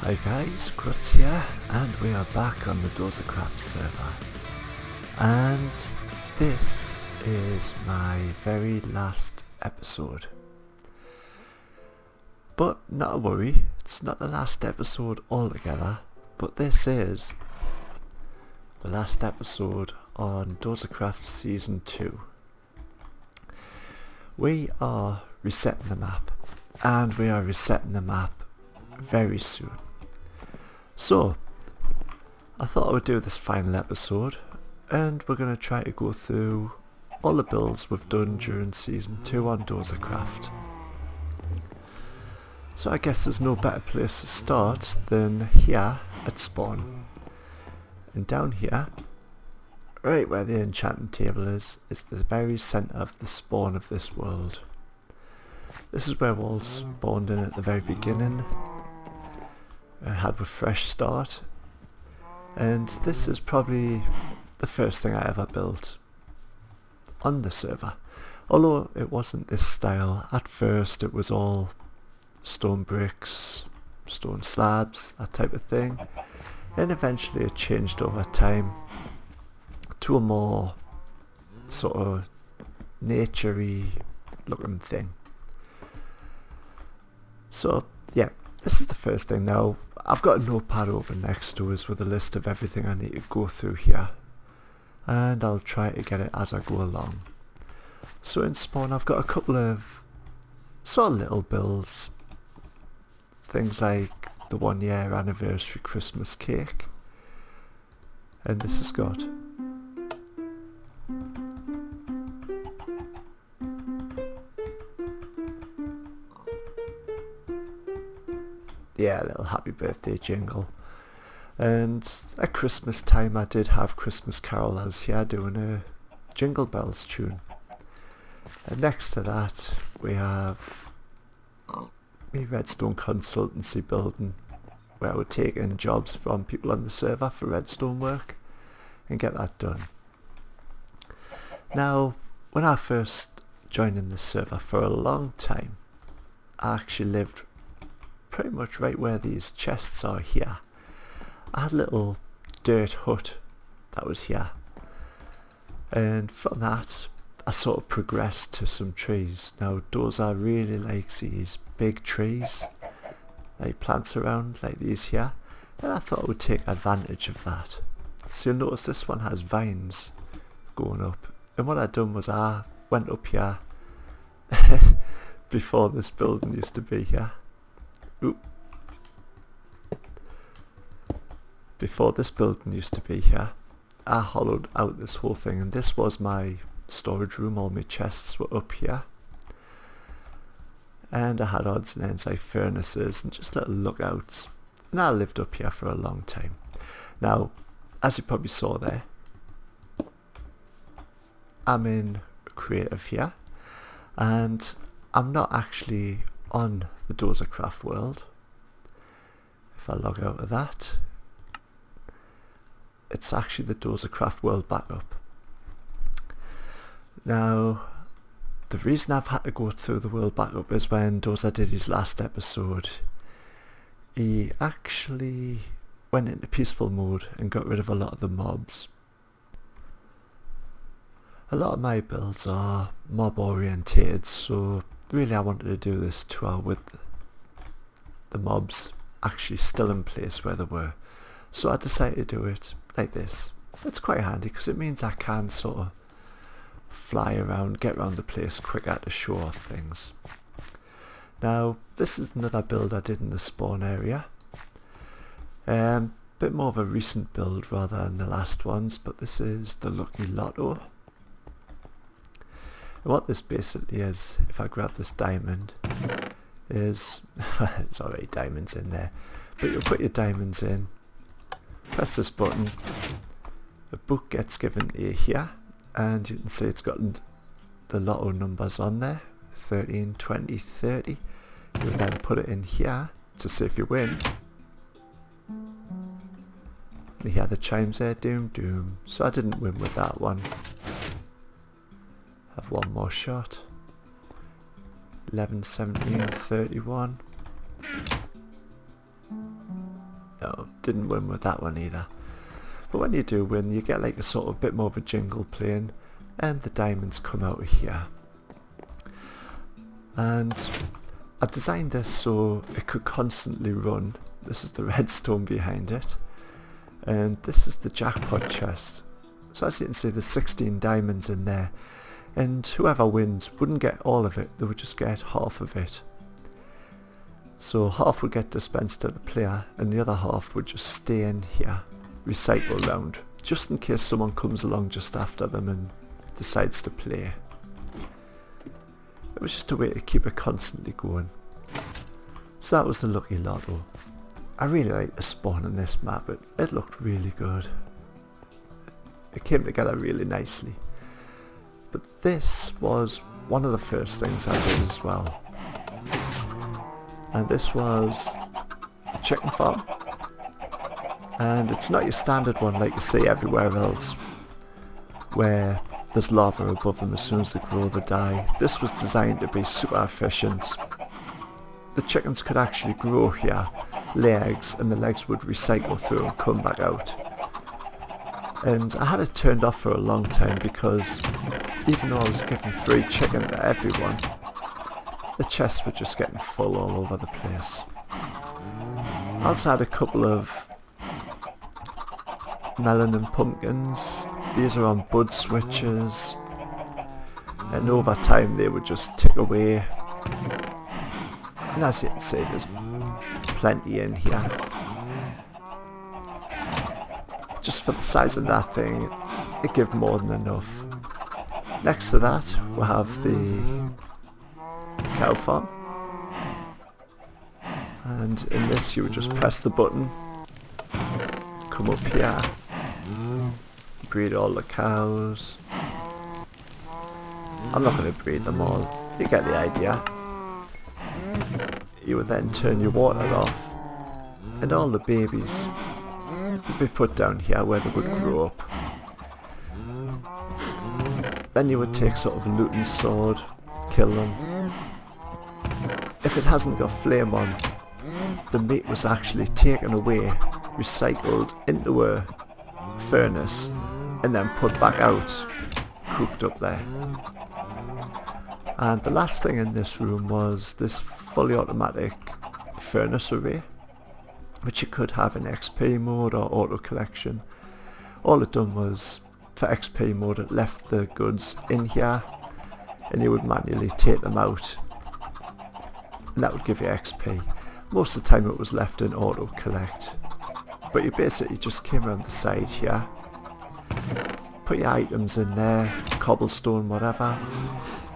Hi guys, Gruttz here, and we are back on the DozaCraft server. And this is my very last episode. But not a worry, it's not the last episode altogether, but this is the last episode on DozaCraft Season 2. We are resetting the map, and we are resetting the map very soon. So, I thought I would do this final episode, and we're going to try to go through all the builds we've done during Season 2 on DozaCraft. So I guess there's no better place to start than here at spawn. And down here, right where the enchanting table is the very centre of the spawn of this world. This is where we all spawned in at the very beginning. I had a fresh start, and this is probably the first thing I ever built on the server, although it wasn't this style. At first it was all stone bricks, stone slabs, that type of thing, and eventually it changed over time to a more sort of nature-y looking thing. So yeah, this is the first thing. Now I've got a notepad open next to us with a list of everything I need to go through here, and I'll try to get it as I go along. So in spawn I've got a couple of sort of little builds, things like the 1 year anniversary Christmas cake, and this has got a little happy birthday jingle. And at Christmas time I did have Christmas carolers here doing a Jingle Bells tune. And next to that we have me Redstone consultancy building, where we're taking jobs from people on the server for redstone work and get that done. Now, when I first joined in the server for a long time, I actually lived pretty much right where these chests are here. I had a little dirt hut that was here, and from that I sort of progressed to some trees. Now Doza really likes these big trees that he plants around like these here, and I thought I would take advantage of that. So you'll notice this one has vines going up, and what I'd done was I went up here before this building used to be here. Before this building used to be here, I hollowed out this whole thing, and this was my storage room. All my chests were up here, and I had odds and ends like furnaces and just little lookouts, and I lived up here for a long time. Now, as you probably saw there, I'm in creative here, and I'm not actually on the DozaCraft world. If I log out of that, it's actually the DozaCraft world backup. Now, the reason I've had to go through the world backup is when Doza did his last episode, he actually went into peaceful mode and got rid of a lot of the mobs. A lot of my builds are mob orientated, so really I wanted to do this tour with the mobs actually still in place where they were. So I decided to do it like this. It's quite handy because it means I can sort of fly around, get around the place quicker to show off things. Now this is another build I did in the spawn area. Bit more of a recent build rather than the last ones, but this is the Lucky Lotto. And what this basically is, if I grab this diamond, is there's already diamonds in there, but you'll put your diamonds in, press this button, a book gets given to you here, and you can see it's got the lotto numbers on there, 13, 20, 30. You would then put it in here to see if you win. And you hear the chimes there, doom doom. So I didn't win with that one. Have one more shot. 11, 17, 31. No, didn't win with that one either. But when you do win, you get like a sort of bit more of a jingle playing, and the diamonds come out of here. And I designed this so it could constantly run. This is the redstone behind it, and this is the jackpot chest. So as you can see, there's 16 diamonds in there, and whoever wins wouldn't get all of it, they would just get half of it. So half would get dispensed to the player, and the other half would just stay in here, recycle round, just in case someone comes along just after them and decides to play. It was just a way to keep it constantly going. So that was the lucky lotto. I really like the spawn in this map, it looked really good. It came together really nicely. But this was one of the first things I did as well. And this was the chicken farm. And it's not your standard one like you see everywhere else, where there's lava above them as soon as they grow they die. This was designed to be super efficient. The chickens could actually grow here, lay eggs, and the legs would recycle through and come back out. And I had it turned off for a long time because even though I was giving free chicken to everyone, the chests were just getting full all over the place. I also had a couple of melon and pumpkins. These are on bud switches, and over time they would just tick away. And as you can see, there's plenty in here. Just for the size of that thing, it gives more than enough. Next to that, we'll have the cow farm. And in this you would just press the button, come up here, breed all the cows. I'm not going to breed them all, you get the idea. You would then turn your water off, and all the babies would be put down here where they would grow up. Then you would take sort of a looting sword, kill them. If it hasn't got flame on, the meat was actually taken away, recycled into a furnace, and then put back out, cooked up there. And the last thing in this room was this fully automatic furnace array, which you could have in XP mode or auto collection. All it done was, for XP mode, it left the goods in here and you would manually take them out, and that would give you XP. Most of the time it was left in auto collect, but you basically just came around the side here, put your items in there, cobblestone, whatever.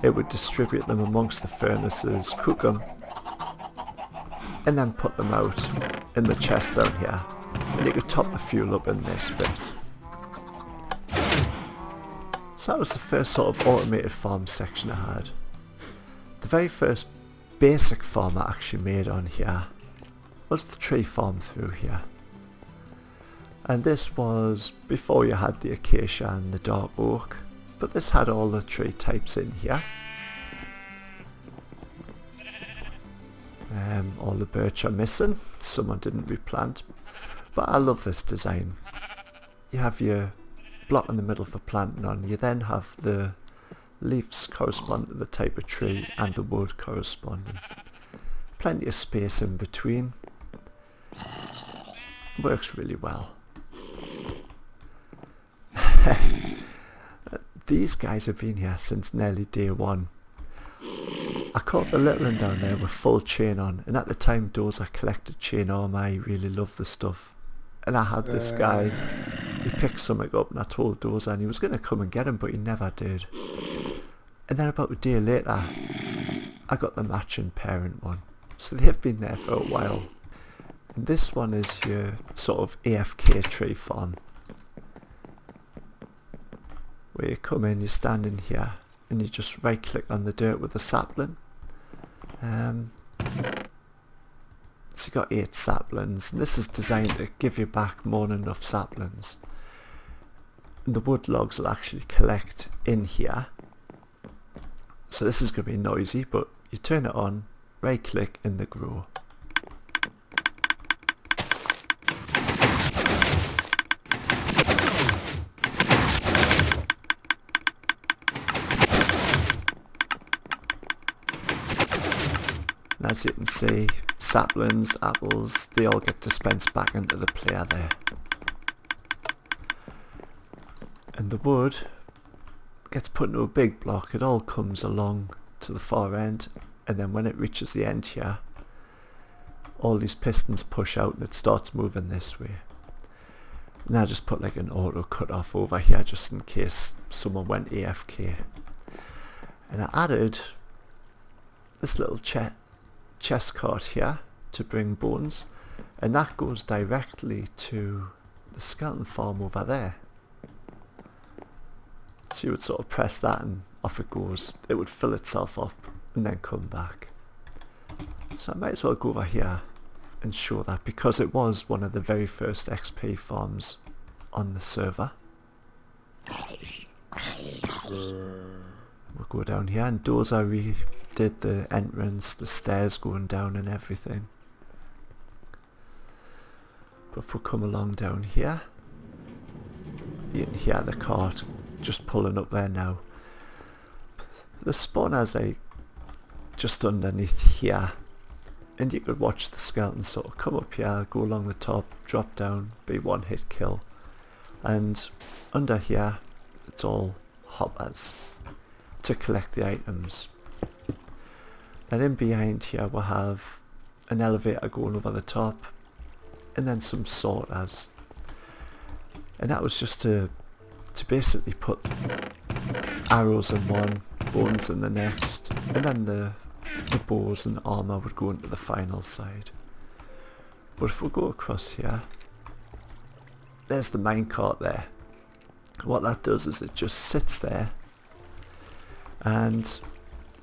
It would distribute them amongst the furnaces, cook them, and then put them out in the chest down here, and you could top the fuel up in this bit. So that was the first sort of automated farm section I had. The very first basic farm I actually made on here was the tree farm through here. And this was before you had the acacia and the dark oak, but this had all the tree types in here. All the birch are missing, someone didn't replant, but I love this design. You have your block in the middle for planting on, you then have the leaves correspond to the type of tree and the wood corresponding. Plenty of space in between. Works really well. These guys have been here since nearly day one. I caught the little one down there with full chain on, and at the time Doza collected chain armor. I really loved the stuff. And I had this guy, he picked something up, and I told Doza, and he was going to come and get him, but he never did. And then about a day later, I got the matching parent one. So they've been there for a while. And this one is your sort of AFK tree farm, where you come in, you stand in here, and you just right click on the dirt with a sapling. So you got 8 saplings, and this is designed to give you back more than enough saplings. And the wood logs will actually collect in here. So this is going to be noisy, but you turn it on, right click, and they grow. And as you can see, saplings, apples, they all get dispensed back into the player there. And the wood gets put into a big block. It all comes along to the far end, and then when it reaches the end here, all these pistons push out and it starts moving this way. And I just put like an auto cut off over here just in case someone went AFK. And I added this little chest card here to bring bones, and that goes directly to the skeleton farm over there. So you would sort of press that and off it goes. It would fill itself up and then come back. So I might as well go over here and show that, because it was one of the very first XP farms on the server. We'll go down here, and Doza redid the entrance, the stairs going down and everything. But if we come along down here, you can hear the cart just pulling up there now. The spawner's like just underneath here, and you could watch the skeleton sort of come up here, go along the top, drop down, be one hit kill. And under here it's all hoppers to collect the items. And in behind here we'll have an elevator going over the top, and then some sorters. And that was just to basically put arrows in one, bones in the next, and then the bows and armour would go into the final side. But if we go across here, there's the minecart there. What that does is it just sits there and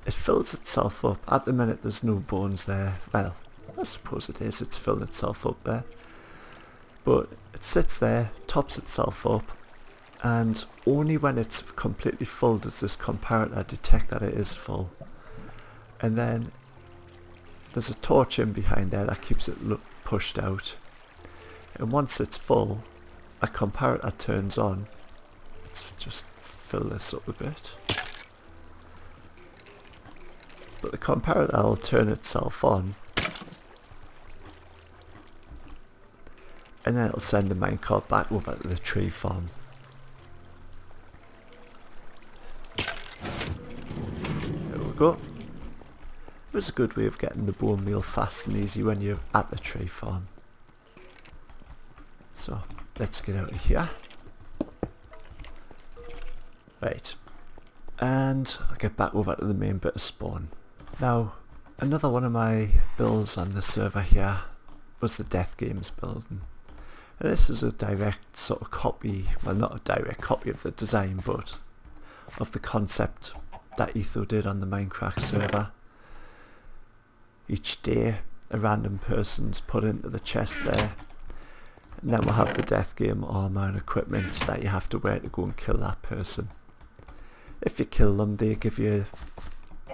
it fills itself up. At the minute there's no bones there. Well, I suppose it is, it's filled itself up there. But it sits there, tops itself up, and only when it's completely full does this comparator detect that it is full. And then there's a torch in behind there that keeps it pushed out, and once it's full, a comparator turns on. Let's just fill this up a bit. But the comparator will turn itself on, and then it'll send the minecart back over to the tree farm. There we go. It was a good way of getting the bone meal fast and easy when you're at the tree farm. So let's get out of here. Right, and I'll get back over to the main bit of spawn. Now, another one of my builds on the server here was the Death Games building. And this is a direct sort of copy, well, not a direct copy of the design, but of the concept that Etho did on the Minecraft server. Each day a random person's put into the chest there, and then we'll have the Death Game armour and equipment that you have to wear to go and kill that person. If you kill them, they give you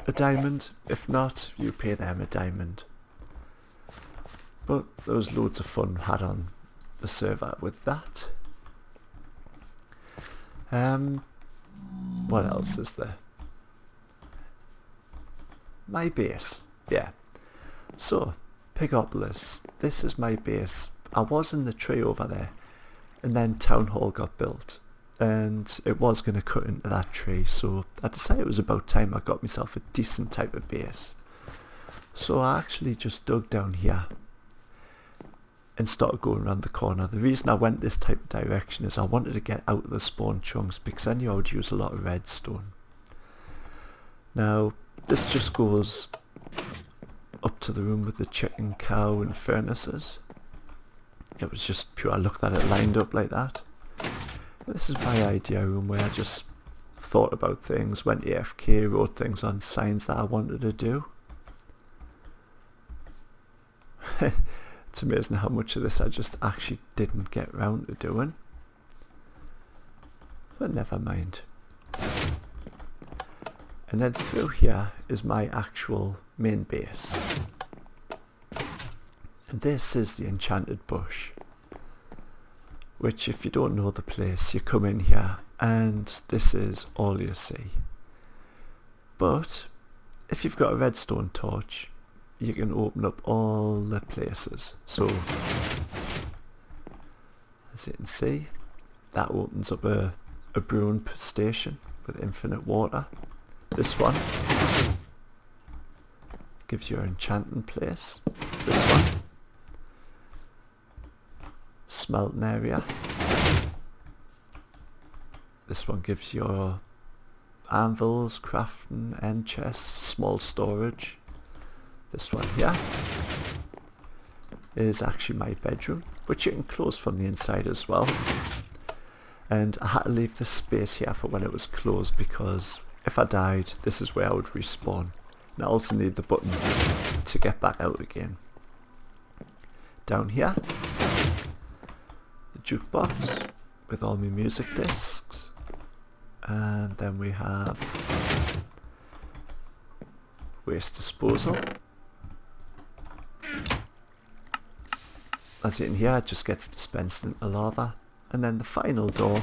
a diamond. If not, you pay them a diamond. But there was loads of fun had on the server with that. What else is there? My base, yeah. So, Pigopolis, this is my base. I was in the tree over there, and then Town Hall got built, and it was going to cut into that tree, so I decided it was about time I got myself a decent type of base. So I actually just dug down here and started going around the corner. The reason I went this type of direction is I wanted to get out of the spawn chunks, because I knew I would use a lot of redstone. Now, this just goes up to the room with the chicken, cow and furnaces. It was just pure, I looked at it lined up like that. This is my idea room where I just thought about things, went AFK, wrote things on signs that I wanted to do. It's amazing how much of this I just actually didn't get round to doing. But never mind. And then through here is my actual main base. And this is the Enchanted Bush, which, if you don't know the place, you come in here and this is all you see. But if you've got a redstone torch, you can open up all the places. So as you can see, that opens up a brewing station with infinite water. This one gives you an enchanting place. This one, smelting area. This one gives you anvils, crafting, end chests, small storage. This one here is actually my bedroom, which you can close from the inside as well. And I had to leave this space here for when it was closed, because if I died, this is where I would respawn. And I also need the button to get back out again. Down here, the jukebox with all my music discs. And then we have waste disposal. As in here, it just gets dispensed into lava. And then the final door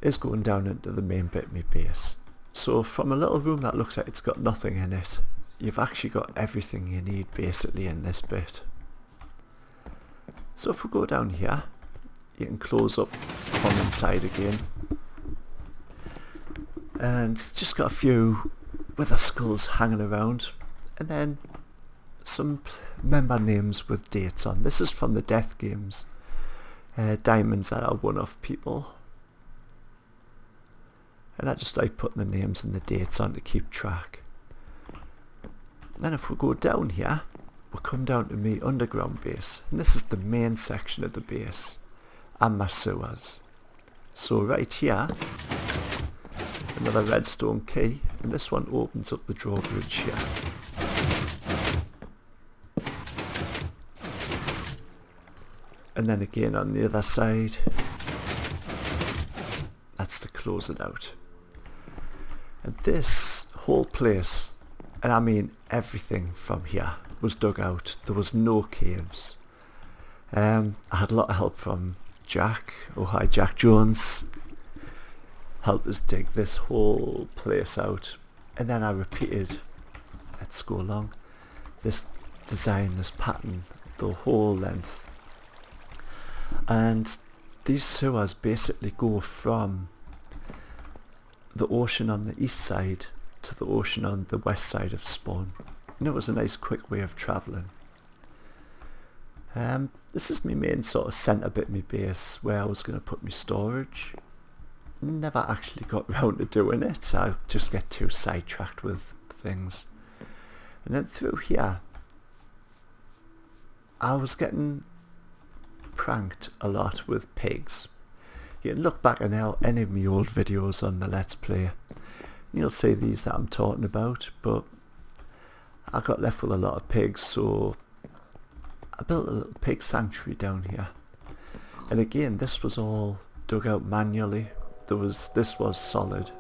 is going down into the main bit of my base. So from a little room that looks like it's got nothing in it, you've actually got everything you need basically in this bit. So if we go down here, you can close up from inside again. And just got a few wither skulls hanging around. And then some member names with dates on. This is from the death games. Diamonds that are won off people. And I just like putting the names and the dates on to keep track. Then if we go down here, we'll come down to my underground base. And this is the main section of the base. And my sewers. So right here, another redstone key. And this one opens up the drawbridge here. And then again on the other side, that's to close it out. And this whole place, and I mean everything from here, was dug out. There was no caves. I had a lot of help from Jack, oh hi Jack Jones, helped us dig this whole place out. And then I repeated, let's go along, this design, this pattern, the whole length. And these sewers basically go from the ocean on the east side to the ocean on the west side of spawn. And it was a nice quick way of travelling. This is my main sort of centre bit of my base where I was going to put my storage. Never actually got round to doing it. I just get too sidetracked with things. And then through here, I was getting pranked a lot with pigs. You can look back on any of my old videos on the Let's Play, and you'll see these that I'm talking about, but I got left with a lot of pigs, so I built a little pig sanctuary down here. And again, this was all dug out manually. This was solid.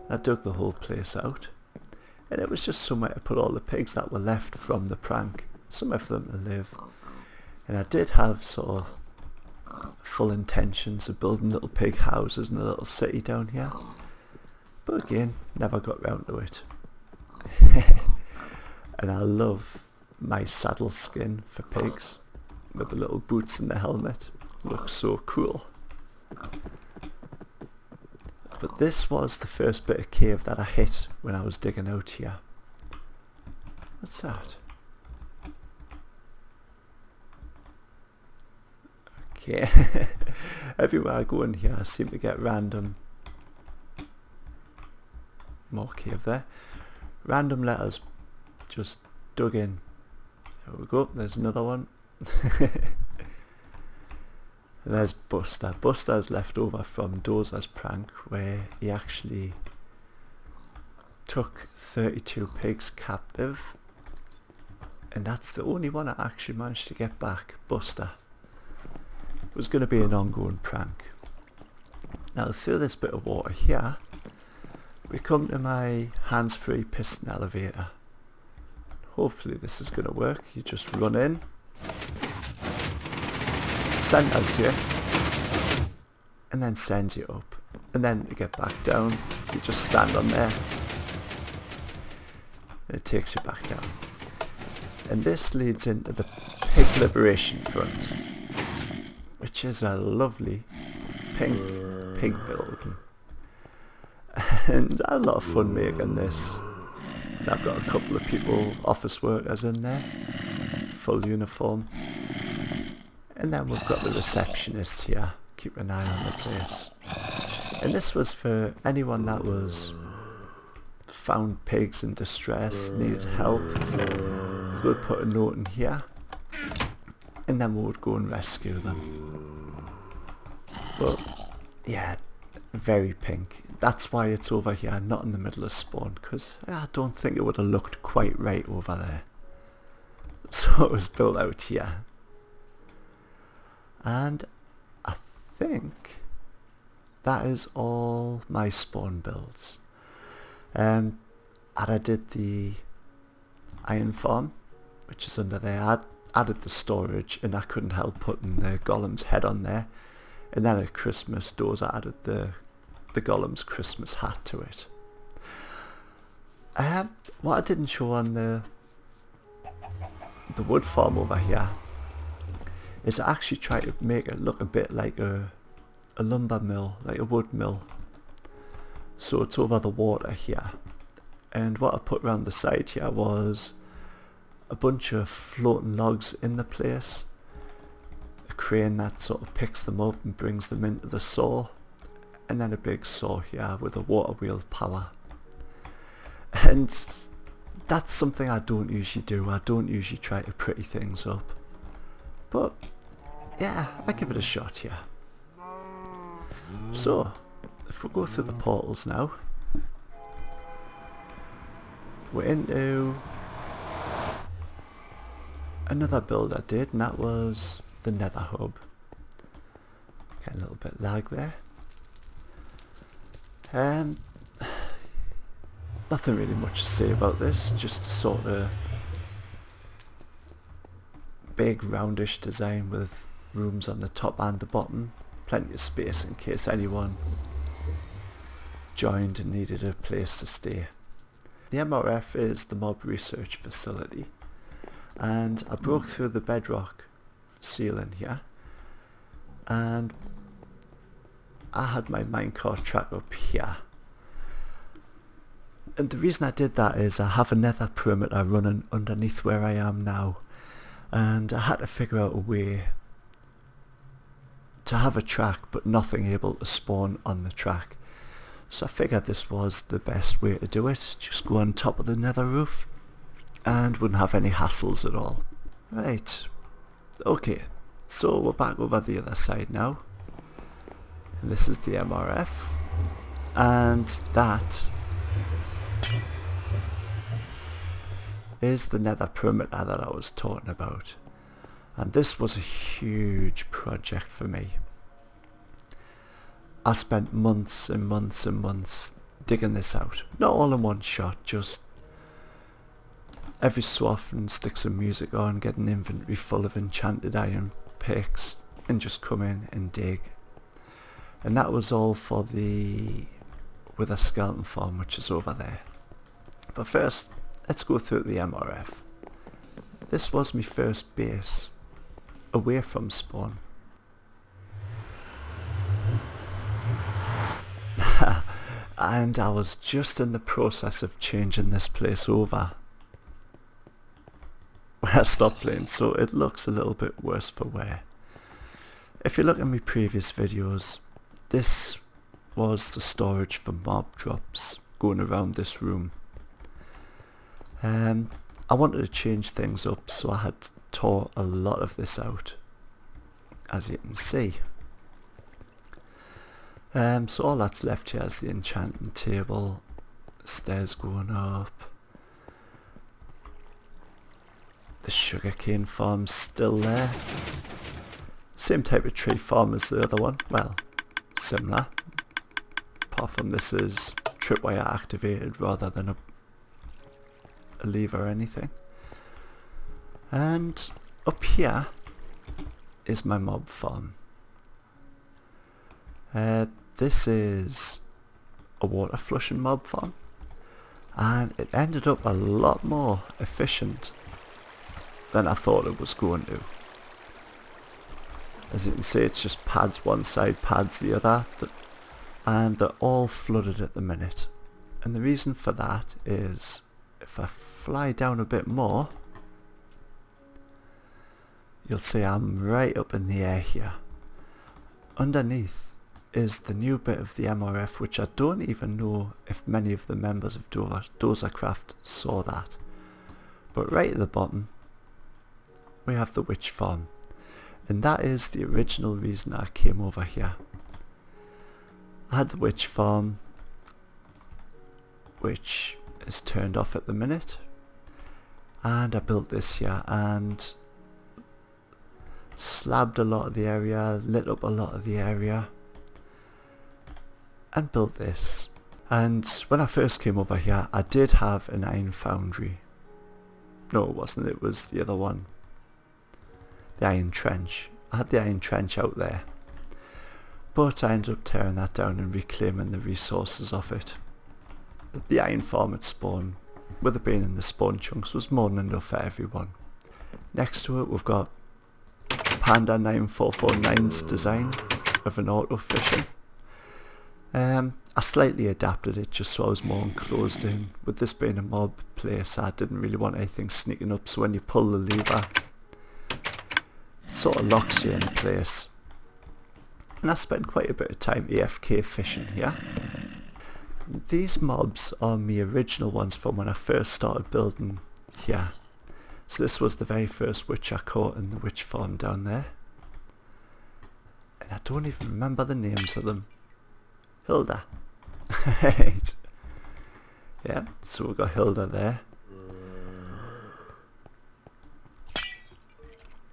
I dug the whole place out, and it was just somewhere to put all the pigs that were left from the prank, somewhere for them to live. And I did have sort of full intentions of building little pig houses and a little city down here, but again, never got round to it. And I love my saddle skin for pigs with the little boots and the helmet. Looks so cool. But this was the first bit of cave that I hit when I was digging out here. What's that? Okay. Everywhere I go in here I seem to get random, more cave there, random letters just dug in. There we go, there's another one. There's Buster. Buster's left over from Doza's prank, where he actually took 32 pigs captive, and that's the only one I actually managed to get back. Buster. It was going to be an ongoing prank. Now through this bit of water here, we come to my hands-free piston elevator. Hopefully this is going to work. You just run in, centers you, and then sends you up. And then to get back down, you just stand on there. It takes you back down. And this leads into the Pig Liberation Front, which is a lovely pink pig building. And I had a lot of fun making this. And I've got a couple of people, office workers in there, full uniform. And then we've got the receptionist here, keep an eye on the place. And this was for anyone that was found pigs in distress, needed help. So we'd put a note in here, and then we would go and rescue them. But yeah, very pink. That's why it's over here, not in the middle of spawn, because I don't think it would have looked quite right over there. So it was built out here. And I think that is all my spawn builds. And I did the iron farm, which is under there. I added the storage, and I couldn't help putting the golem's head on there. And then at Christmas, Doza added the golem's Christmas hat to it. What I didn't show on the wood farm over here is I actually tried to make it look a bit like a lumber mill, like a wood mill. So it's over the water here. And what I put around the side here was a bunch of floating logs in the place. A crane that sort of picks them up and brings them into the saw. And then a big saw here with a water wheel power. And that's something I don't usually do. I don't usually try to pretty things up. But yeah, I give it a shot here. So, if we go through the portals now, we're into another build I did, and that was the Nether Hub. Get a little bit lag there. Nothing really much to say about this, just a sort of big roundish design with rooms on the top and the bottom, plenty of space in case anyone joined and needed a place to stay. The MRF is the mob research facility, and I broke through the bedrock ceiling here, and I had my minecart track up here. And the reason I did that is I have a nether perimeter running underneath where I am now, and I had to figure out a way to have a track but nothing able to spawn on the track. So I figured this was the best way to do it, just go on top of the nether roof and wouldn't have any hassles at all. Right, okay, so we're back over the other side now, and this is the MRF, and that is the nether perimeter that I was talking about. And this was a huge project for me. I spent months and months and months digging this out. Not all in one shot, just every so often stick some music on, get an inventory full of enchanted iron picks, and just come in and dig. And that was all for the Wither skeleton farm, which is over there. But first, let's go through the MRF. This was my first base away from spawn. And I was just in the process of changing this place over when I stopped playing, so it looks a little bit worse for wear. If you look at my previous videos, this was the storage for mob drops going around this room. I wanted to change things up, so I had tore a lot of this out, as you can see. So all that's left here is the enchanting table, stairs going up, the sugarcane farm's still there, same type of tree farm as the other one, well, similar, apart from this is tripwire activated rather than a lever or anything. And up here is my mob farm. This is a water flushing mob farm, and it ended up a lot more efficient than I thought it was going to. As you can see, it's just pads one side, pads the other, and they're all flooded at the minute. And the reason for that is, if I fly down a bit more, you'll see I'm right up in the air here. Underneath is the new bit of the MRF, which I don't even know if many of the members of DozaCraft saw that. But right at the bottom we have the witch farm, and that is the original reason I came over here. I had the witch farm, which is turned off at the minute, and I built this here and slabbed a lot of the area, lit up a lot of the area, and built this. And when I first came over here, I did have an iron foundry. No, it wasn't, it was the other one, the iron trench. I had the iron trench out there, but I ended up tearing that down and reclaiming the resources of it. The iron farm at spawn, with it being in the spawn chunks, was more than enough for everyone. Next to it we've got Panda 9449's design of an auto fishing. I slightly adapted it just so I was more enclosed in. With this being a mob place, I didn't really want anything sneaking up, so when you pull the lever, it sort of locks you in place. And I spent quite a bit of time AFK fishing here. These mobs are my original ones from when I first started building here. So this was the very first witch I caught in the witch farm down there. And I don't even remember the names of them. Hilda. Right. Yeah, so we've got Hilda there.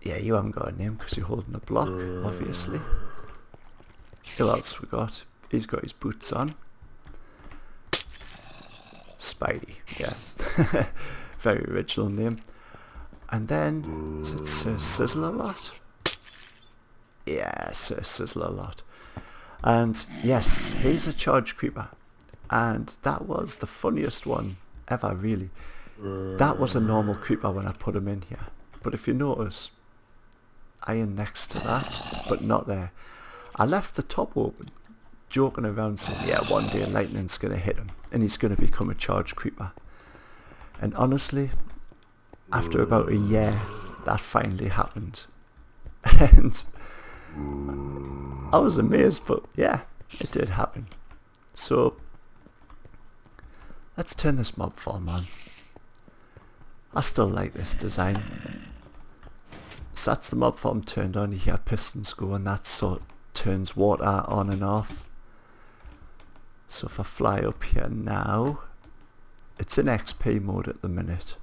Yeah, you haven't got a name because you're holding a block, obviously. Who else we got? He's got his boots on. Spidey, yeah. Very original name. And then, is it Sir Sizzle-a-Lot? Yeah, Sir Sizzle-a-Lot. And yes, he's a charge creeper. And that was the funniest one ever, really. That was a normal creeper when I put him in here. But if you notice, iron next to that, but not there. I left the top open, joking around saying, yeah, one day lightning's going to hit him and he's going to become a charge creeper. And honestly, after about a year, that finally happened. And I was amazed, but yeah, it did happen. So let's turn this mob farm on. I still like this design. So that's the mob farm turned on. You hear pistons go, and that sort of turns water on and off. So if I fly up here now, it's in XP mode at the minute.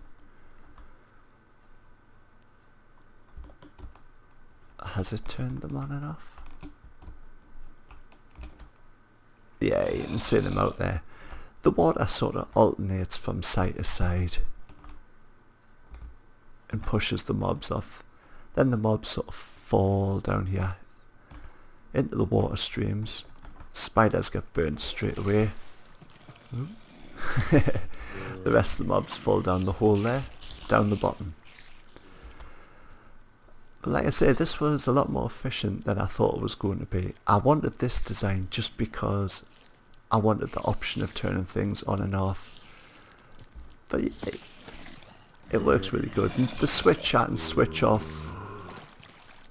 Has it turned them on and off? Yeah, you can see them out there. The water sort of alternates from side to side and pushes the mobs off. Then the mobs sort of fall down here into the water streams. Spiders get burnt straight away. The rest of the mobs fall down the hole there, down the bottom. But like I say, this was a lot more efficient than I thought it was going to be. I wanted this design just because I wanted the option of turning things on and off. But it works really good. And the switch out and switch off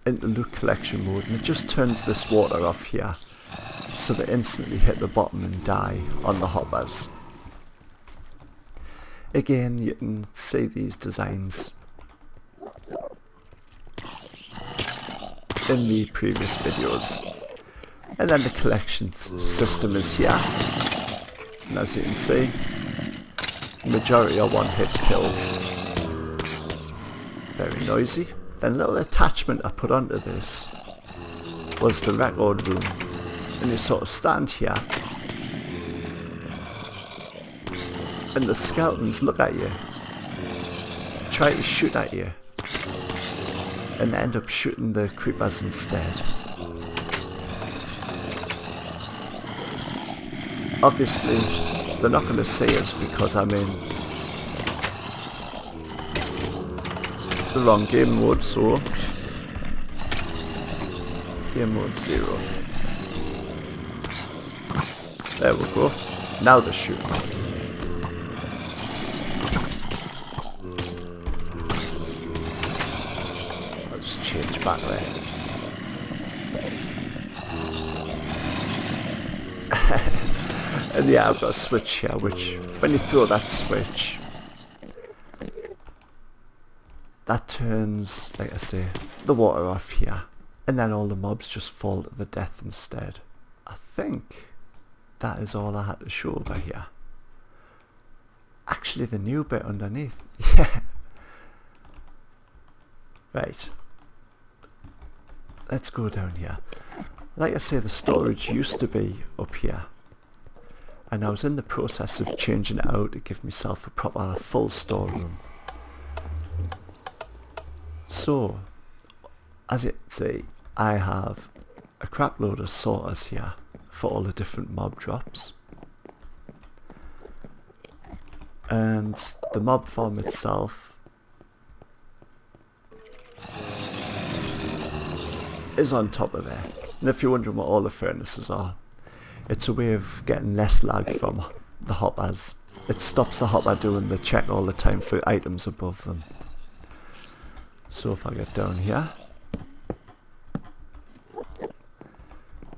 into loot collection mode, and it just turns this water off here, so they instantly hit the bottom and die on the hoppers. Again, you can see these designs in the previous videos. And then the collection system is here, and as you can see, the majority are one-hit kills. Very noisy. Then a little attachment I put onto this was the record room, and you sort of stand here and the skeletons look at you, try to shoot at you, and end up shooting the creepers instead. Obviously, they're not going to see us because I'm in the wrong game mode, so game mode 0. There we go. Now they're shooting. I'll just change back there. And yeah, I've got a switch here, which when you throw that switch, that turns, like I say, the water off here, and then all the mobs just fall to the death instead. I think that is all I had to show over here. Actually, the new bit underneath. Yeah. Right. Let's go down here. Like I say, the storage used to be up here, and I was in the process of changing it out to give myself a proper full storeroom. So, as you can see, I have a crap load of sorters here for all the different mob drops. And the mob farm itself is on top of there. And if you're wondering what all the furnaces are, it's a way of getting less lag from the hoppers. It stops the hopper doing the check all the time for items above them. So if I get down here,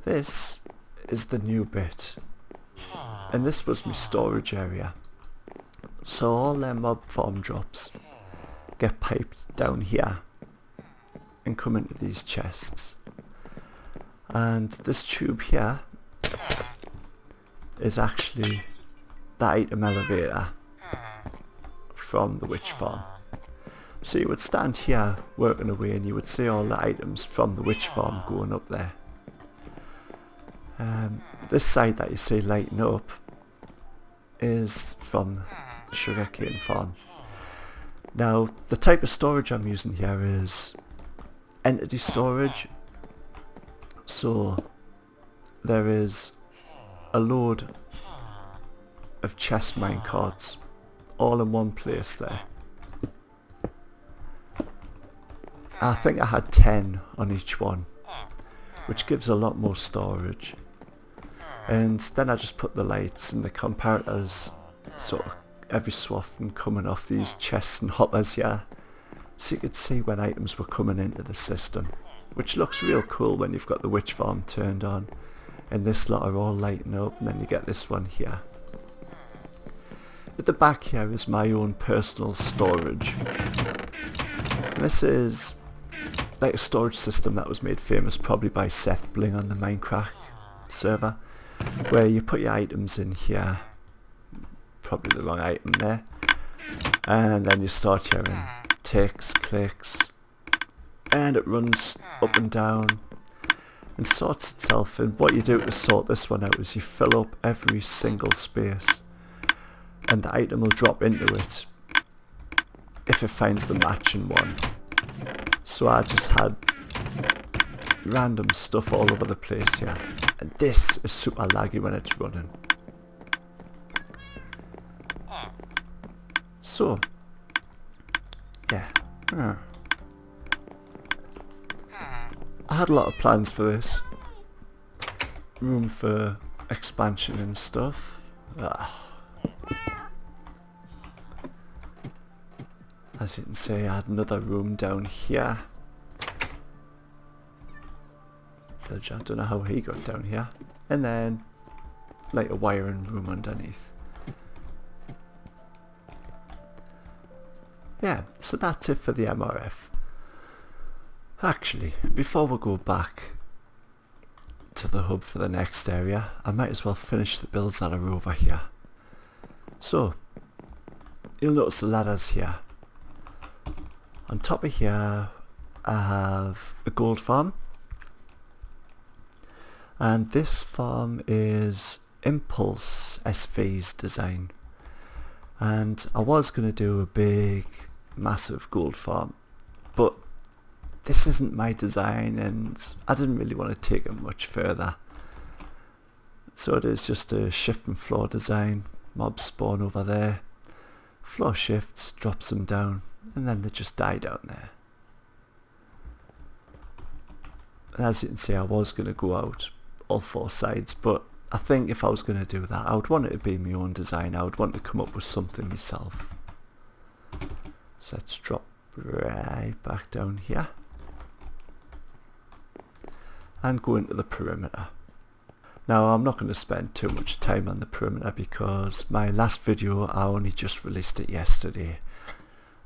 this is the new bit, and this was my storage area. So all their mob farm drops get piped down here and come into these chests, and this tube here is actually the item elevator from the witch farm. So you would stand here working away and you would see all the items from the witch farm going up there. This side that you see lighting up is from the sugarcane farm. Now the type of storage I'm using here is entity storage. So there is a load of chest mine carts all in one place there. I think I had 10 on each one, which gives a lot more storage. And then I just put the lights and the comparators sort of every so often coming off these chests and hoppers here, so you could see when items were coming into the system, which looks real cool when you've got the witch farm turned on and this lot are all lighting up, and then you get this one here. At the back here is my own personal storage. And this is like a storage system that was made famous probably by Seth Bling on the Minecraft server, where you put your items in here, probably the wrong item there, and then you start hearing ticks, clicks, and it runs up and down and sorts itself. And what you do to sort this one out is you fill up every single space, and the item will drop into it if it finds the matching one. So I just had random stuff all over the place here, and this is super laggy when it's running. So yeah, I had a lot of plans for this, room for expansion and stuff. As you can see, I had another room down here. I don't know how he got down here. And then like a wiring room underneath. Yeah, so that's it for the MRF. Actually, before we go back to the hub for the next area, I might as well finish the builds that are over here. So, you'll notice the ladders here. On top of here, I have a gold farm. And this farm is Impulse SV's design. And I was going to do a big, massive gold farm, but this isn't my design and I didn't really want to take it much further. So it is just a shift and floor design mobs spawn over there, floor shifts, drops them down, and then they just die down there. And as you can see, I was going to go out all 4 sides, but I think if I was going to do that, I would want it to be my own design. I would want to come up with something myself. So let's drop right back down here and go into the perimeter. Now I'm not going to spend too much time on the perimeter because my last video, I only just released it yesterday,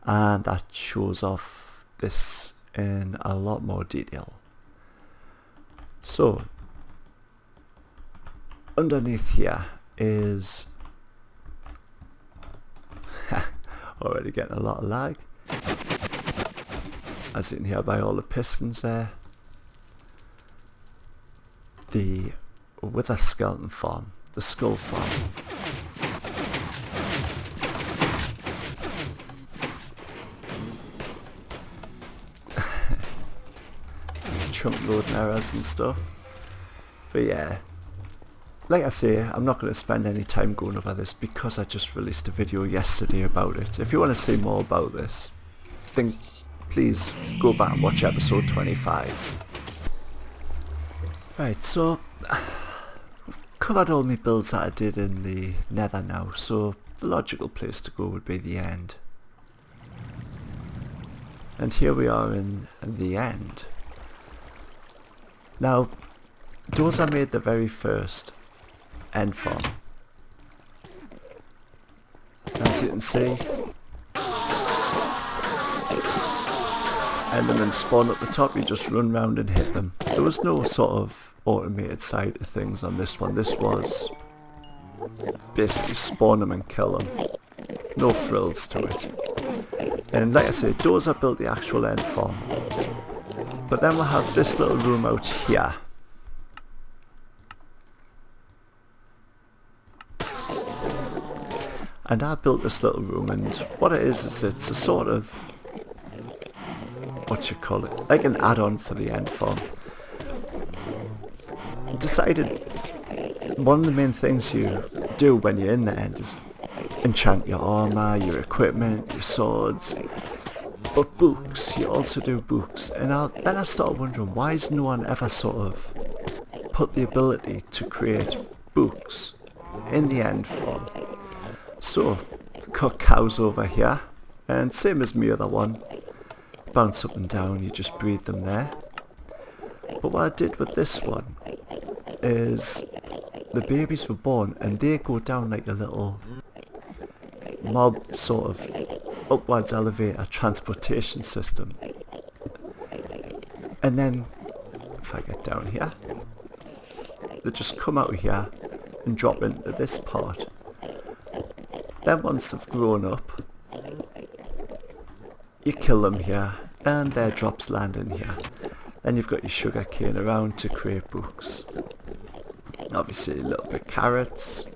and that shows off this in a lot more detail. So underneath here is already getting a lot of lag, as you can hear by all the pistons there. The wither skeleton farm, the skull farm. Chunk loading errors and stuff. But yeah, like I say, I'm not going to spend any time going over this because I just released a video yesterday about it. If you want to see more about this, then please go back and watch episode 25. Right, so I've covered all my builds that I did in the nether now, so the logical place to go would be the end. And here we are in the end. Now, Doza made the very first end farm. As you can see, Endermen spawn at the top, you just run round and hit them. There was no sort of automated side of things on this one. This was basically spawn them and kill them. No frills to it. And like I say, Doza built the actual end farm. But then we'll have this little room out here. And I built this little room, and what it is it's a sort of, what you call it, like an add-on for the end farm. Decided one of the main things you do when you're in the end is enchant your armor, your equipment, your swords, but books, you also do books. And then I started wondering, why has no one ever sort of put the ability to create books in the end farm? So, got cows over here, and same as my other one, bounce up and down, you just breed them there. But what I did with this one is the babies were born and they go down like a little mob sort of upwards elevator transportation system. And then if I get down here, they just come out of here and drop into this part. Then once they've grown up, you kill them here and their drops land in here. Then you've got your sugar cane around to create books. Obviously a little bit of carrots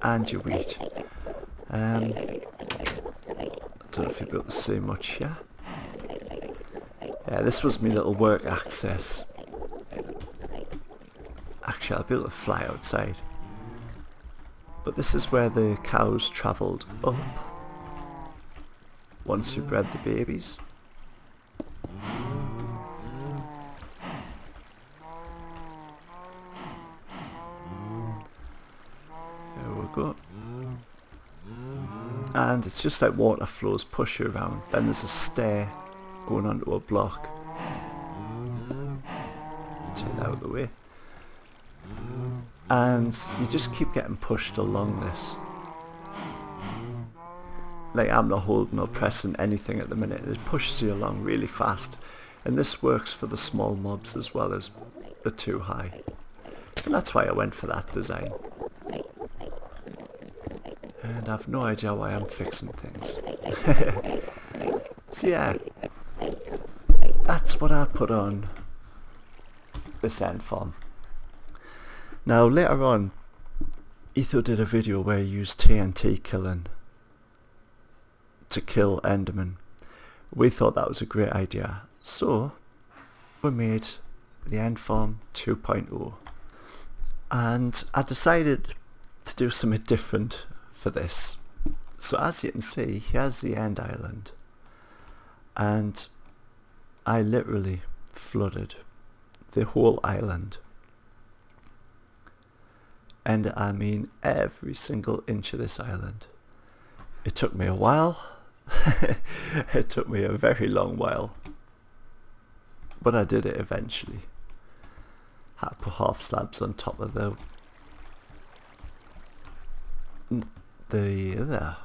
and your wheat. I don't know if you'll be able to see much here. Yeah, this was my little work access. Actually, I'll be able to fly outside. But this is where the cows travelled up once you bred the babies. There we go. And it's just like water flows, push you around. Then there's a stair going onto a block. Take that out of the way. And you just keep getting pushed along this. Like, I'm not holding or pressing anything at the minute. It pushes you along really fast. And this works for the small mobs as well as the too high. And that's why I went for that design. And I've no idea why I'm fixing things. So yeah, that's what I put on this end farm. Now later on, Etho did a video where he used TNT killing to kill Enderman. We thought that was a great idea, so we made the end farm 2.0. And I decided to do something different for this. So as you can see, here's the end island, and I literally flooded the whole island, and I mean every single inch of this island. It took me a while. It took me a very long while, but I did it eventually. Had to put half slabs on top of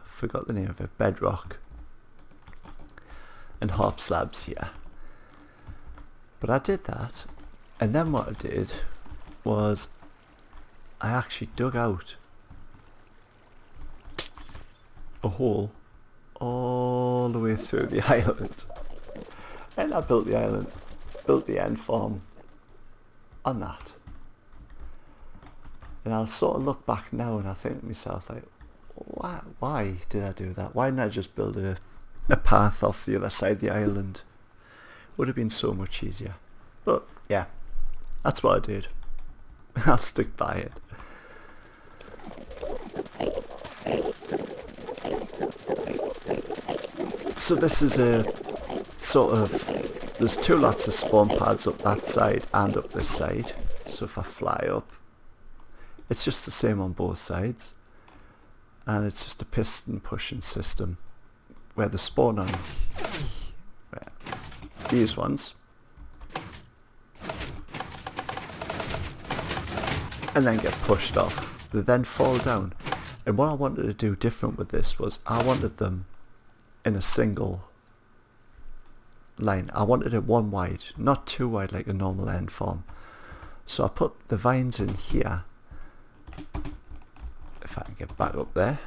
forgot the name of it, bedrock, and half slabs here. But I did that, and then what I did was I actually dug out a hole all the way through the island, and I built the end farm on that. And I'll sort of look back now and I think to myself, like, why did I do that? Why didn't I just build a path off the other side of the island? Would have been so much easier. But yeah, that's what I did. I'll stick by it. So this is a sort of, there's two lots of spawn pads up that side and up this side. So if I fly up, it's just the same on both sides, and it's just a piston pushing system where the spawn on these ones, and then get pushed off. They then fall down, and what I wanted to do different with this was I wanted them in a single line. I wanted it one wide, not too wide like a normal end farm. So I put the vines in here, if I can get back up there,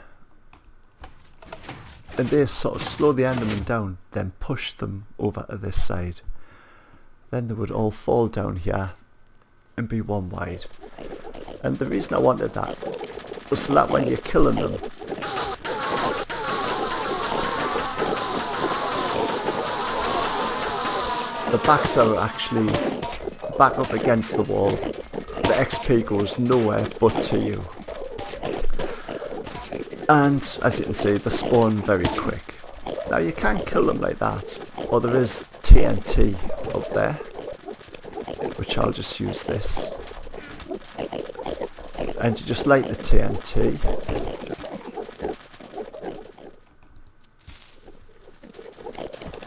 and they sort of slow the enderman down, then push them over to this side. Then they would all fall down here and be one wide. And the reason I wanted that was so that when you're killing them, the backs are actually back up against the wall. The XP goes nowhere but to you. And as you can see, they spawn very quick. Now you can kill them like that, or there is TNT up there, which I'll just use this. And you just light the TNT.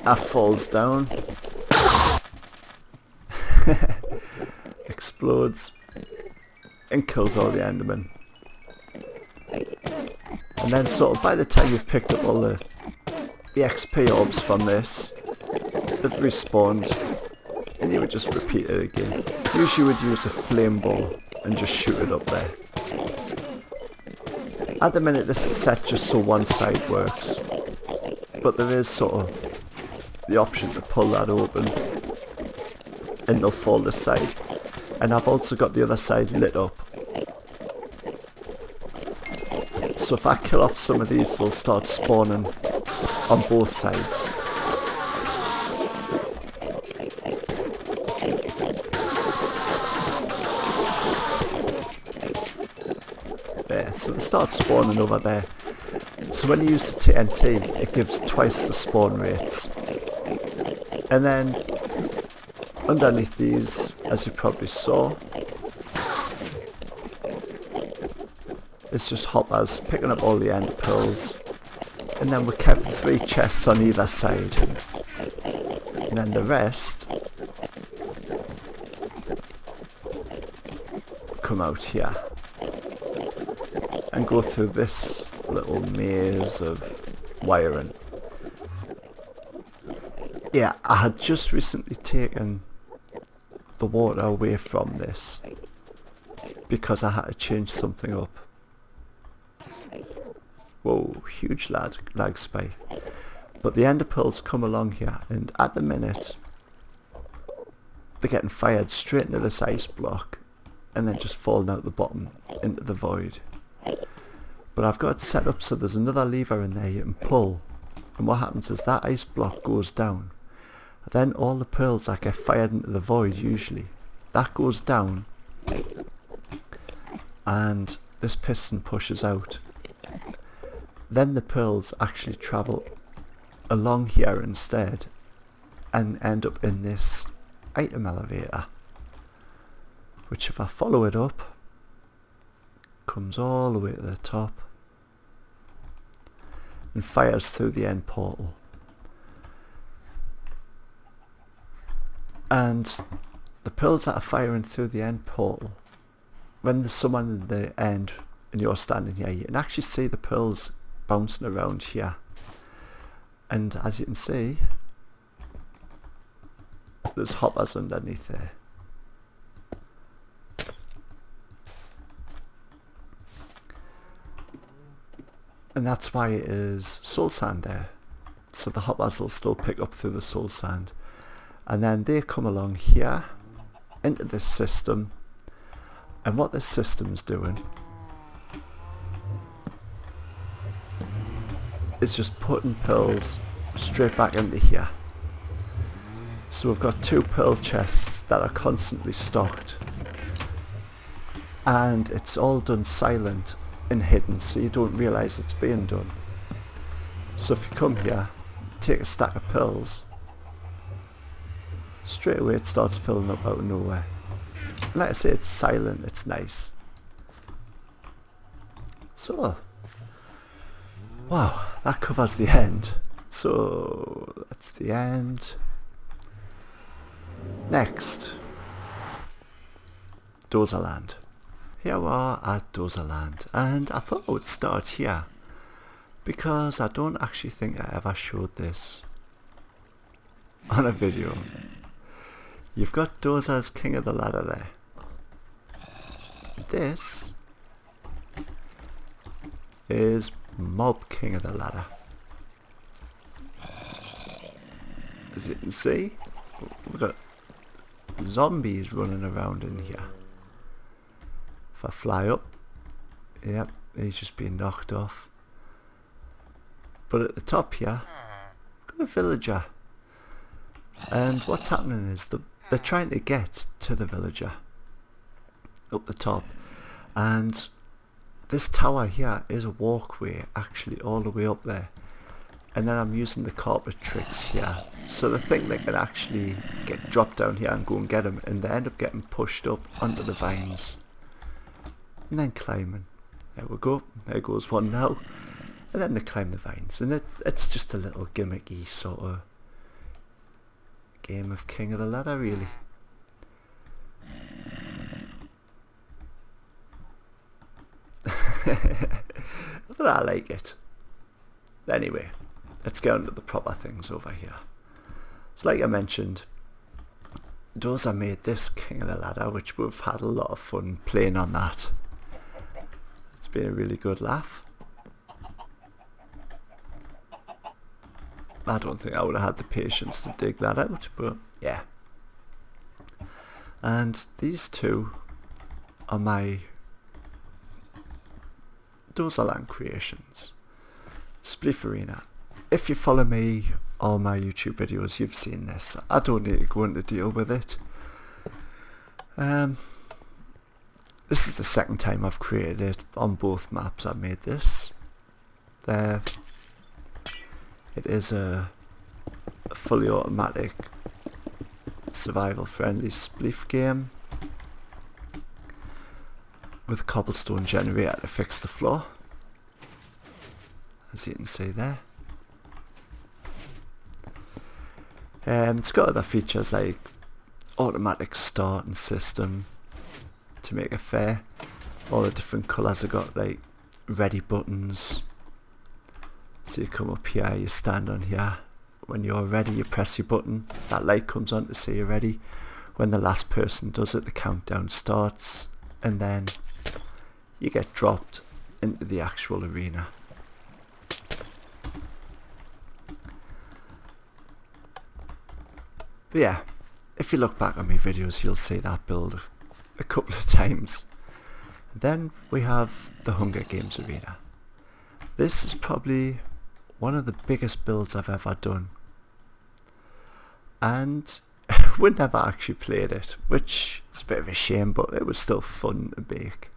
That falls down. Explodes and kills all the endermen. And then sort of by the time you've picked up all the XP orbs from this, they've respawned, and you would just repeat it again. Usually you would use a flame ball and just shoot it up there. At the minute this is set just so one side works, but there is sort of the option to pull that open and they'll fall this side. And I've also got the other side lit up. So if I kill off some of these, they'll start spawning on both sides. There, so they start spawning over there. So when you use the TNT, it gives twice the spawn rates. And then underneath these, as you probably saw, it's just hoppers picking up all the end pearls, and then we kept 3 chests on either side, and then the rest come out here and go through this little maze of wiring. Yeah, I had just recently taken the water away from this because I had to change something up. Whoa, huge lag spike. But the ender pearls come along here, and at the minute they're getting fired straight into this ice block and then just falling out the bottom into the void. But I've got it set up so there's another lever in there you can pull, and what happens is that ice block goes down. Then all the pearls that get fired into the void, usually, that goes down, and this piston pushes out, then the pearls actually travel along here instead and end up in this item elevator, which if I follow it up comes all the way to the top and fires through the end portal. And the pearls that are firing through the end portal, when there's someone at the end and you're standing here, you can actually see the pearls bouncing around here. And as you can see, there's hoppers underneath there. And that's why it is soul sand there. So the hoppers will still pick up through the soul sand. And then they come along here into this system. And what this system's doing is just putting pearls straight back into here. So we've got 2 pearl chests that are constantly stocked. And it's all done silent and hidden, so you don't realise it's being done. So if you come here, take a stack of pearls, straight away it starts filling up out of nowhere. And like I say, it's silent, it's nice. So, wow, that covers the end. So that's the end. Next, Dozerland. Here we are at Dozerland, and I thought I would start here because I don't actually think I ever showed this on a video. You've got Dozer's King of the Ladder there. This is Mob King of the Ladder. As you can see, we've got zombies running around in here. If I fly up, yep, he's just being knocked off. But at the top here, we've got a villager. And what's happening is they're trying to get to the villager up the top. And this tower here is a walkway actually all the way up there. And then I'm using the carpet tricks here. So they think they can actually get dropped down here and go and get them. And they end up getting pushed up onto the vines. And then climbing. There we go. There goes one now. And then they climb the vines. And it's just a little gimmicky sort of game of King of the Ladder, really. But I like it. Anyway, let's get on to the proper things over here. So like I mentioned, Doza made this King of the Ladder, which we've had a lot of fun playing on that. It's been a really good laugh. I don't think I would have had the patience to dig that out, but yeah. And these two are my Dozerland creations. Spliff Arena. If you follow me on my YouTube videos, you've seen this. I don't need to go into deal with it. This is the second time I've created it. On both maps I've made this. There. It is a fully automatic survival friendly spliff game with a cobblestone generator to fix the floor, as you can see there. It's got other features like automatic starting system to make it fair. All the different colours have got like ready buttons. So you come up here, you stand on here. When you're ready, you press your button. That light comes on to say you're ready. When the last person does it, the countdown starts. And then you get dropped into the actual arena. But yeah, if you look back on my videos, you'll see that build a couple of times. Then we have the Hunger Games arena. This is probably one of the biggest builds I've ever done. And we never actually played it, which is a bit of a shame, but it was still fun to make.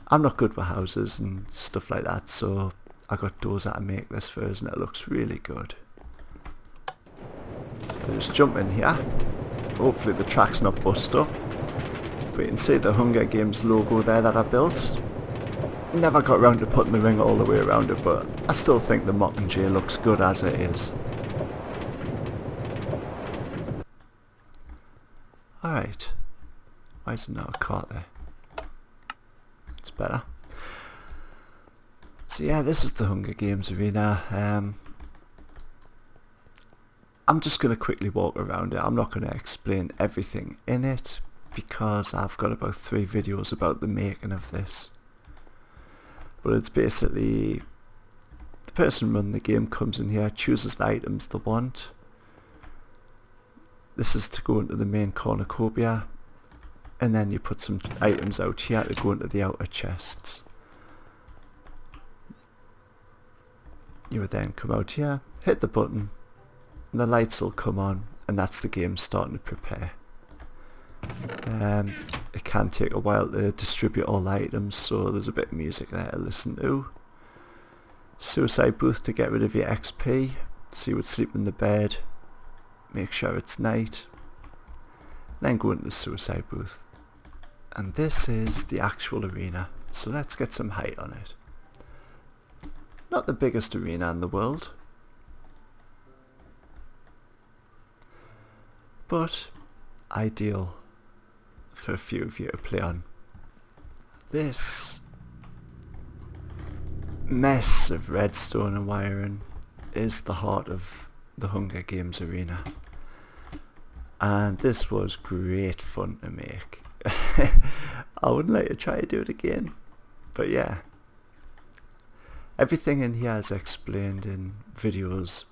I'm not good with houses and stuff like that, so I got Doza to make this first, and it looks really good. So just jump in here. Hopefully the track's not bust up. But you can see the Hunger Games logo there that I built. Never got around to putting the ring all the way around it, but I still think the Mockingjay looks good as it is. Alright. Why is there not a cart there? It's better. So yeah, this is the Hunger Games arena. I'm just going to quickly walk around it. I'm not going to explain everything in it, because I've got about 3 videos about the making of this. But it's basically, the person running the game comes in here, chooses the items they want. This is to go into the main cornucopia, and then you put some items out here to go into the outer chests. You would then come out here, hit the button, and the lights will come on, and that's the game starting to prepare. It can take a while to distribute all the items, so there's a bit of music there to listen to. Suicide booth to get rid of your XP, so you would sleep in the bed, make sure it's night, then go into the suicide booth. And this is the actual arena, so let's get some height on it. Not the biggest arena in the world, but ideal for a few of you to play on. This mess of redstone and wiring is the heart of the Hunger Games arena, and this was great fun to make. I wouldn't like to try to do it again, but yeah, everything in here is explained in videos.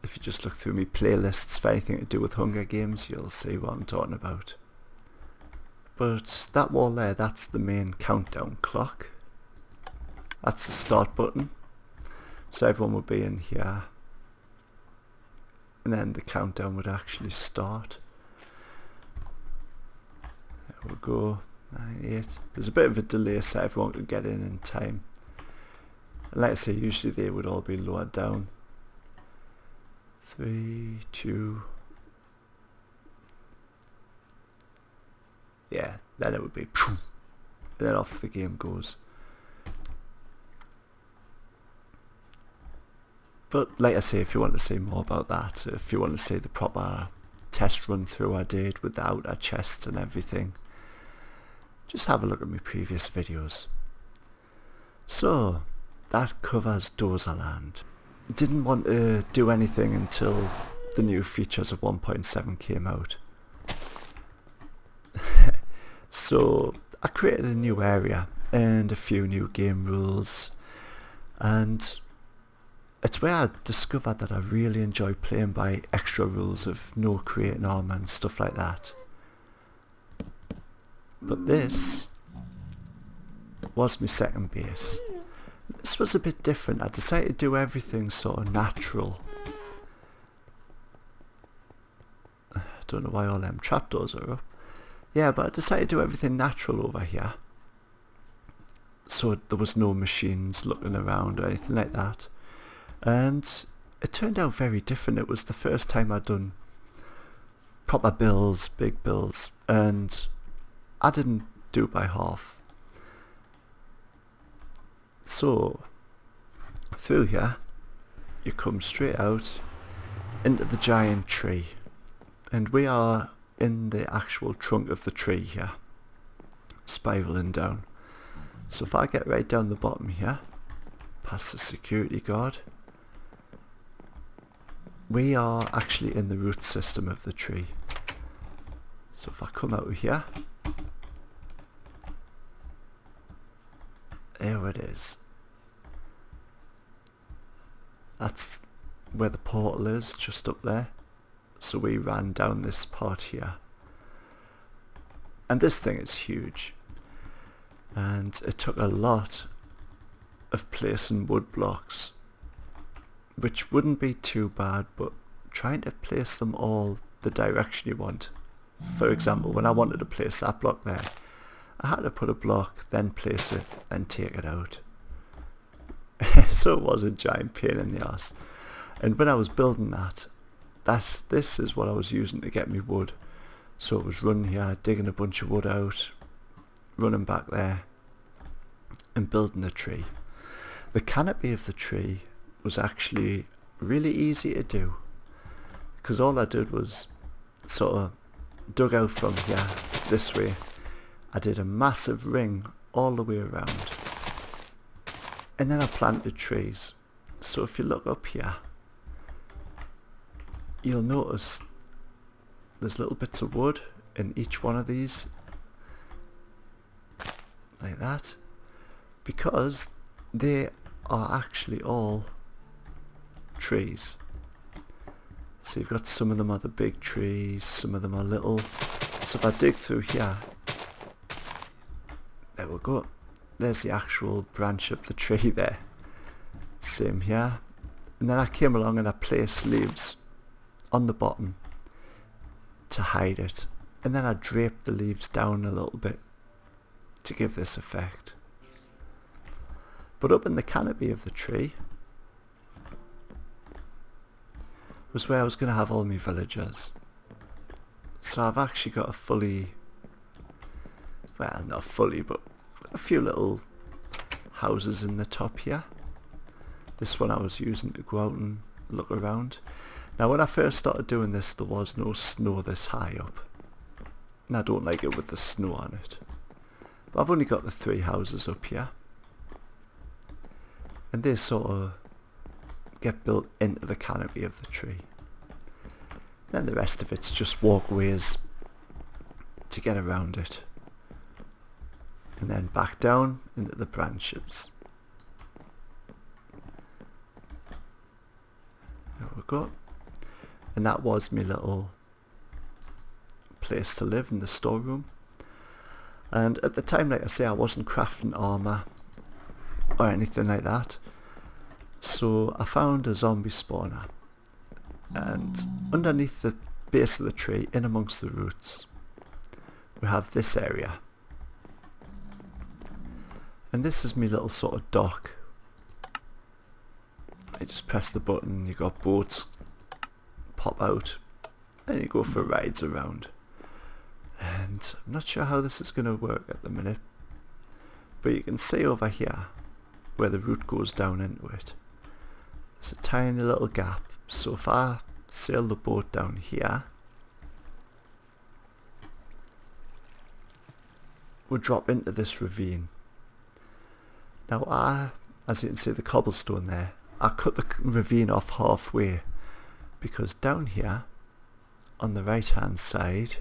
If you just look through my playlists for anything to do with Hunger Games, you'll see what I'm talking about. But that wall there, that's the main countdown clock. That's the start button. So everyone would be in here, and then the countdown would actually start. There we go, 9, 8. There's a bit of a delay so everyone could get in time. And like I say, usually they would all be lowered down. 3, 2. Yeah, then it would be, and then off the game goes. But like I say, if you want to see more about that, if you want to see the proper test run through I did with the outer chests and everything, just have a look at my previous videos. So that covers Dozaland. Didn't want to do anything until the new features of 1.7 came out. So I created a new area and a few new game rules, and it's where I discovered that I really enjoy playing by extra rules of no creating armor and stuff like that. But this was my second base. This was a bit different. I decided to do everything sort of natural. I don't know why all them trapdoors are up. Yeah, but I decided to do everything natural over here. So there was no machines looking around or anything like that. And it turned out very different. It was the first time I'd done proper builds, big builds, and I didn't do it by half. So through here you come straight out into the giant tree, and we are in the actual trunk of the tree here, spiraling down. So if I get right down the bottom here, past the security guard, we are actually in the root system of the tree. So if I come out of here, there it is. That's where the portal is, just up there. So we ran down this part here. And this thing is huge. And it took a lot of placing wood blocks, which wouldn't be too bad, but trying to place them all the direction you want. For example, when I wanted to place that block there, I had to put a block, then place it, then take it out. So it was a giant pain in the ass. And when I was building this is what I was using to get me wood. So it was running here, digging a bunch of wood out, running back there, and building the tree. The canopy of the tree was actually really easy to do, because all I did was sort of dug out from here this way. I did a massive ring all the way around, and then I planted trees. So if you look up here, you'll notice there's little bits of wood in each one of these, like that, because they are actually all trees. So you've got some of them are the big trees, some of them are little. So if I dig through here, there we go, there's the actual branch of the tree there. Same here. And then I came along and I placed leaves on the bottom to hide it, and then I draped the leaves down a little bit to give this effect. But up in the canopy of the tree was where I was going to have all my villagers. So I've actually got a fully, well, not fully, but a few little houses in the top here. This one I was using to go out and look around. Now when I first started doing this, there was no snow this high up, and I don't like it with the snow on it. But I've only got the 3 houses up here, and they sort of get built into the canopy of the tree. Then the rest of it's just walkways to get around it, and then back down into the branches. There we go. And that was my little place to live in the storeroom. And at the time, like I say, I wasn't crafting armour or anything like that. So I found a zombie spawner, and underneath the base of the tree, in amongst the roots, we have this area. And this is my little sort of dock. I just press the button, you got boats pop out, and you go for rides around. And I'm not sure how this is going to work at the minute, but you can see over here where the route goes down into it, there's a tiny little gap. So if I sail the boat down here, we'll drop into this ravine. Now as you can see the cobblestone there, I cut the ravine off halfway, because down here on the right hand side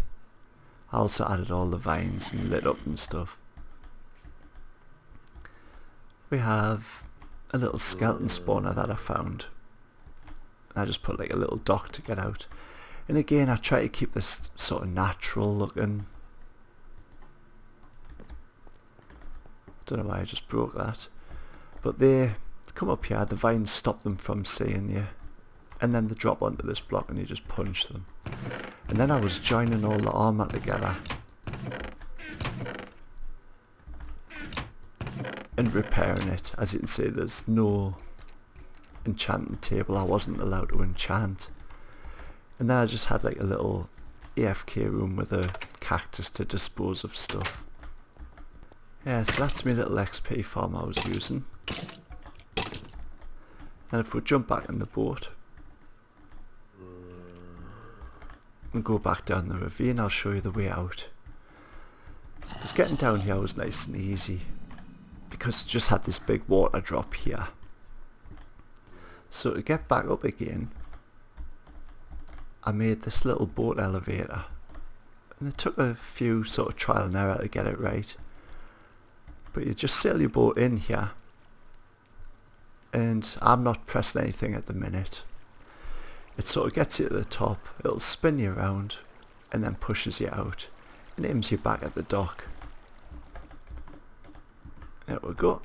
I also added all the vines and lit up and stuff. We have a little skeleton spawner that I found. I just put like a little dock to get out, and again I try to keep this sort of natural looking. Don't know why I just broke that, but they come up here, the vines stop them from seeing you, and then they drop onto this block and you just punch them. And then I was joining all the armour together and repairing it. As you can see, there's no enchanting table, I wasn't allowed to enchant. And then I just had like a little AFK room with a cactus to dispose of stuff. Yeah, so that's my little XP farm I was using. And if we jump back in the boat and go back down the ravine, I'll show you the way out. Because getting down here was nice and easy, because it just had this big water drop here. So to get back up again, I made this little boat elevator, and it took a few sort of trial and error to get it right. But you just sail your boat in here, and I'm not pressing anything at the minute. It sort of gets you to the top, it'll spin you around, and then pushes you out, and aims you back at the dock. There we go.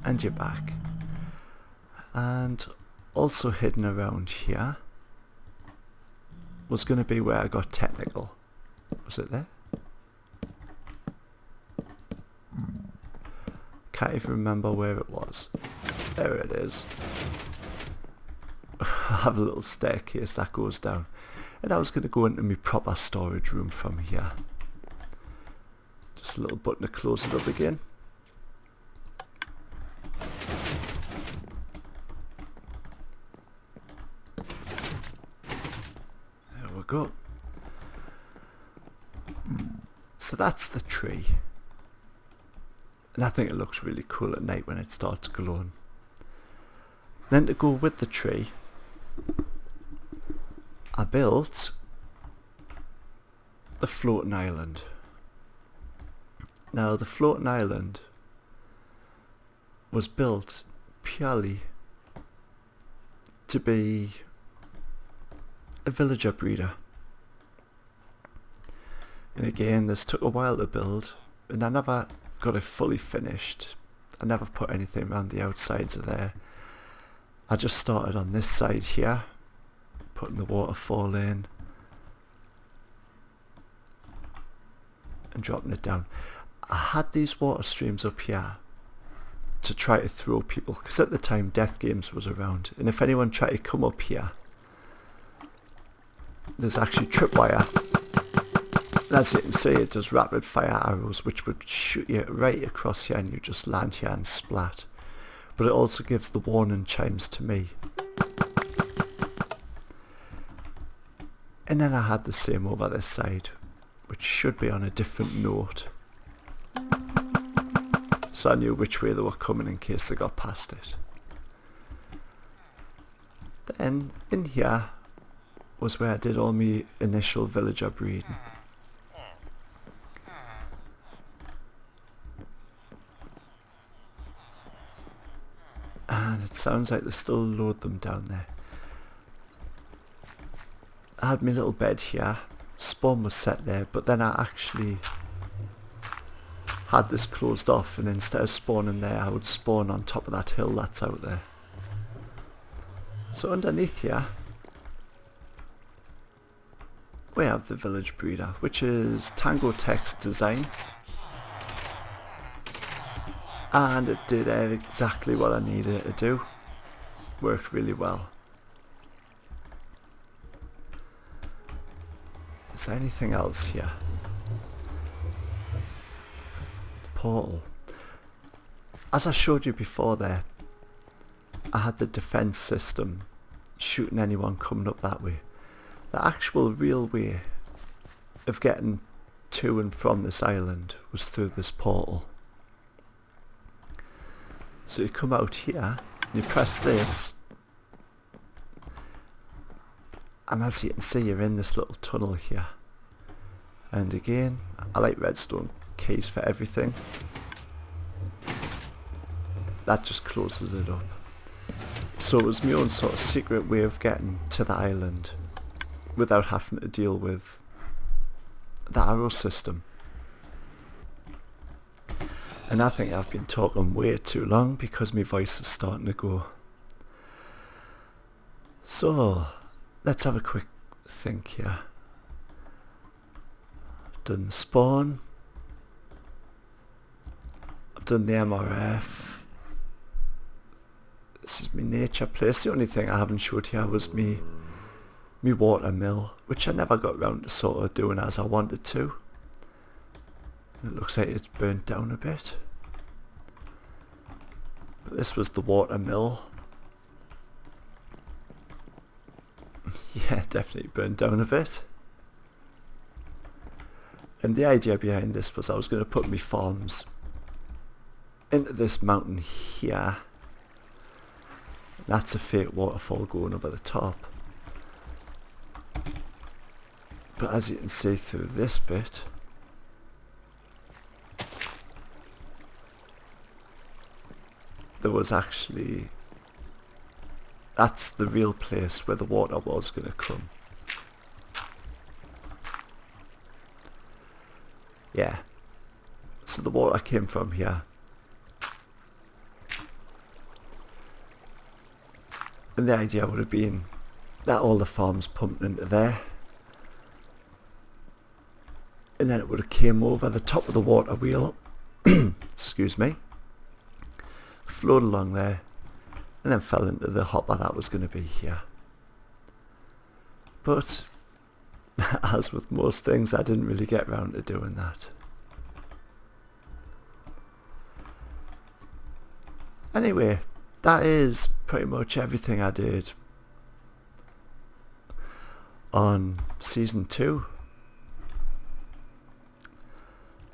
And you're back. And also hidden around here was going to be where I got technical. Was it there? can't even remember where it was. There it is. I have a little staircase that goes down. And I was going to go into my proper storage room from here. Just a little button to close it up again. There we go. So that's the tree. And I think it looks really cool at night when it starts glowing. Then to go with the tree, I built the floating island. Now the floating island was built purely to be a villager breeder. And again, this took a while to build, and I never got it fully finished. I never put anything around the outsides of there. I just started on this side here, putting the waterfall in and dropping it down. I had these water streams up here to try to throw people, because at the time Death Games was around, and if anyone tried to come up here, there's actually tripwire. As you can see, it does rapid fire arrows which would shoot you right across here and you just land here and splat. But it also gives the warning chimes to me. And then I had the same over this side, which should be on a different note. So I knew which way they were coming in case they got past it. Then in here was where I did all my initial villager breeding. And it sounds like they still load them down there. I had my little bed here, spawn was set there, but then I actually had this closed off, and instead of spawning there I would spawn on top of that hill that's out there. So underneath here we have the village breeder, which is Tango Text design. And it did exactly what I needed it to do. Worked really well. Is there anything else here? The portal. As I showed you before there, I had the defense system shooting anyone coming up that way. The actual real way of getting to and from this island was through this portal. So you come out here, you press this, and as you can see you're in this little tunnel here. And again, I like redstone keys for everything. That just closes it up. So it was my own sort of secret way of getting to the island without having to deal with the arrow system. And I think I've been talking way too long because my voice is starting to go. So, let's have a quick think here. I've done the spawn. I've done the MRF. This is my nature place. The only thing I haven't showed here was me water mill, which I never got round to sort of doing as I wanted to. It looks like it's burnt down a bit. But this was the water mill. Yeah, definitely burnt down a bit. And the idea behind this was I was going to put my farms into this mountain here. That's a fake waterfall going over the top. But as you can see through this bit, there was actually, that's the real place where the water was going to come. Yeah, so the water came from here. And the idea would have been that all the farms pumped into there, and then it would have came over the top of the water wheel excuse me, float along there, and then fell into the hopper that was going to be here. But as with most things, I didn't really get around to doing that. Anyway, that is pretty much everything I did on Season 2.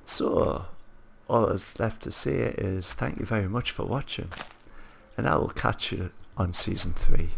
So, all that's left to say is thank you very much for watching, and I will catch you on Season 3.